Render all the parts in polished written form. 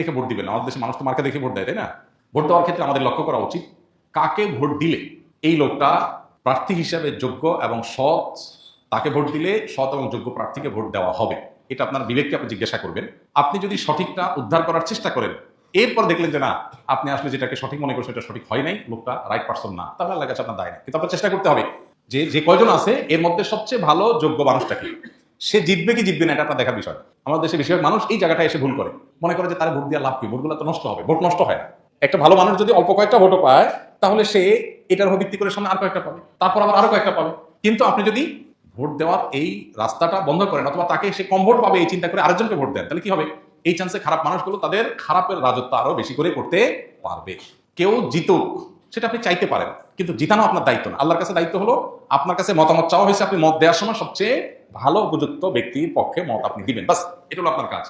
দেখে ভোট দিবেন। আমাদের দেশে মানুষ তো মার্কা দেখে ভোট দেয়, তাই না? ভোট দেওয়ার ক্ষেত্রে আমাদের লক্ষ্য করা উচিত কাকে ভোট দিলে এই লোকটা প্রার্থী হিসাবে যোগ্য এবং সৎ, তাকে ভোট দিলে সৎ এবং যোগ্য প্রার্থীকে ভোট দেওয়া হবে। এটা আপনার বিবেককে আপনি জিজ্ঞাসা করবেন। আপনি যদি সঠিকটা উদ্ধার করার চেষ্টা করেন, এরপর দেখলেন যে না, আপনি আসলে যেটাকে সঠিক মনে করছেন এটা সঠিক হয় নাই, লোকটা রাইট পারসন না, তাহলে আল্লাহর কাছে আপনার দায় নাই। কিন্তু আপনার চেষ্টা করতে হবে যে যে কয়জন আছে এর মধ্যে সবচেয়ে ভালো যোগ্য মানুষটাকে, সে জিতবে কি জিতবে না এটা আপনার দেখার বিষয়। আমাদের দেশে বেশিরভাগ মানুষ এই জায়গাটায় এসে ভুল করে, মনে করে যে তার ভোট দেওয়ার লাভ কি, ভোটগুলো তো নষ্ট হবে। ভোট নষ্ট হয় না। একটা ভালো মানুষ যদি অল্প কয়েকটা ভোটও পায়, তাহলে সে এটার উপর ভিত্তি করে সামনে আর কয়েকটা পাবে, তারপর আবার আরো কয়েকটা পাবে। কিন্তু আপনি যদি ভোট দেওয়ার এই রাস্তাটা বন্ধ করেন, অথবা তাকে সে কম ভোট পাবে এই চিন্তা করে আরেকজনকে ভোট দেন, তাহলে কি হবে? এই চান্সে খারাপ মানুষগুলো তাদের খারাপের রাজত্ব আরো বেশি করে করতে পারবে। কেউ জিতুক সেটা আপনি চাইতে পারেন, কিন্তু জিতানো আপনার দায়িত্ব না। আল্লাহর কাছে দায়িত্ব হলো, আপনার কাছে মতামত চাওয়া হয়েছে, আপনি মত দেওয়ার সময় সবচেয়ে ভালো উপযুক্ত ব্যক্তির পক্ষে মত আপনি দিবেন, বাস। এটা হলো আপনার কাজ।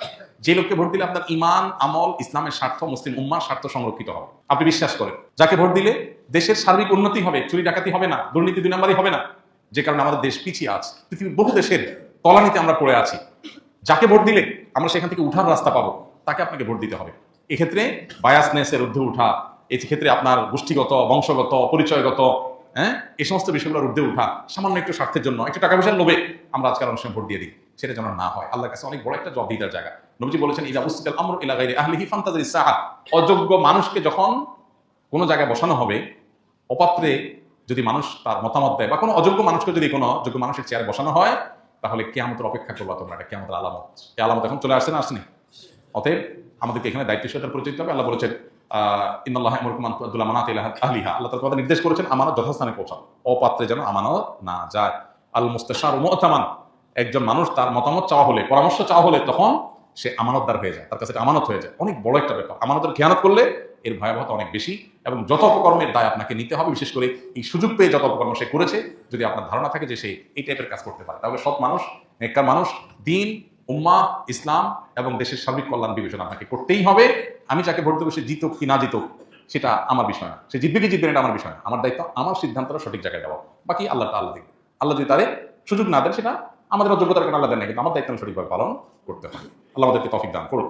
যে লোককে ভোট দিলে আপনার ইমান, আমল, ইসলামের স্বার্থ, মুসলিম উম্মার স্বার্থ সংরক্ষিত হবে, আপনি বিশ্বাস করেন। যাকে ভোট দিলে দেশের সার্বিক উন্নতি হবে, চুরি ডাকাতি হবে না, দুর্নীতি 2 নম্বরই হবে না, যে কারণে আমাদের দেশ পিছিয়ে আছে, পৃথিবীর বহু দেশের তলানিতে আমরা পড়ে আছি। যাকে ভোট দিলে আমরা সেখান থেকে উঠার রাস্তা পাবো, তাকে আপনাকে ভোট দিতে হবে। এক্ষেত্রে বায়াসনেসের ঊর্ধ্বে উঠা, এই ক্ষেত্রে আপনার গোষ্ঠীগত, বংশগত, পরিচয়গত, এই সমস্ত বিষয়গুলোর ঊর্ধ্বে উঠা, সামান্য একটু স্বার্থের জন্য, একটু টাকা পয়সার লোভে আমরা আজকাল অনেক সময় ভোট দিয়ে দিই, সেটা যেন না হয়। আল্লাহর কাছে অনেক বড় একটা জবাবদিহিতার জায়গা। নবীজি বলেছেন, ইযা উসিদাল আমরু ইলা গায়রি আহলিহি ফান্তাযিরিস সাআ। অযোগ্য মানুষকে যখন কোনো জায়গায় বসানো হবে, অপাত্রে যদি মানুষ তার মতামত দেয়, বা কোনো অযোগ্য মানুষকে যদি কোনো যোগ্য মানুষের চেয়ারে বসানো হয়, তাহলে কিয়ামতের অপেক্ষা করবা তোমরা। এটা কিয়ামতের আলামত। এই আলামত এখন চলে আসছে না, আসেনি? অতএব আমাদেরকে এখানে দায়িত্বশীলতার পরিচয় দিতে হবে। আল্লাহ বলেছেন, ইন্নাল্লাহা ইয়ামুরুকুম আন তু'আদ্দুল আমানাতি ইলা আহলিহা। আল্লাহ তাআলা নির্দেশ করেছেন আমানত যথাস্থানে পৌঁছানো, অপাত্রে যেন আমানত না যায়। আল মুস্তাশারু মু'তামান। একজন মানুষ তার মতামত চাওয়া হলে, পরামর্শ চাওয়া হলে, তখন সে আমানতদার হয়ে যায়, তার কাছে এটা আমানত হয়ে যায়। অনেক বড় একটা ব্যাপার। আমানতের খেয়ানত করলে এর ভয়াবহতা অনেক বেশি, এবং যত অপকর্মের দায় আপনাকে নিতে হবে, বিশেষ করে এই সুযোগ পেয়ে যত অপকর্ম সে করেছে, যদি আপনার ধারণা থাকে যে সে এই টাইপের কাজ করতে পারে, তাহলে সৎ মানুষ, নেককার মানুষ, দিন, উম্মাহ, ইসলাম এবং দেশের সার্বিক কল্যাণ বিবেচনা আপনাকে করতেই হবে। আমি যাকে ভোট দেবো সে জিতুক কি না জিতুক সেটা আমার বিষয় না, সে জিতবে কি জিতবে না এটা আমার বিষয় না। আমার দায়িত্ব আমার সিদ্ধান্তটা সঠিক জায়গায় দেওয়া, বাকি আল্লাহটা আল্লাহ দেখবে। আল্লাহ যদি তারে সুযোগ না দেন, সেটা আমাদের অযোগ্যতার কারণে আল্লাহ দেন না, কিন্তু আমার দায়িত্ব আমি সঠিকভাবে পালন করতে হবে। আল্লাহ আমাদেরকে তৌফিক দান করুন।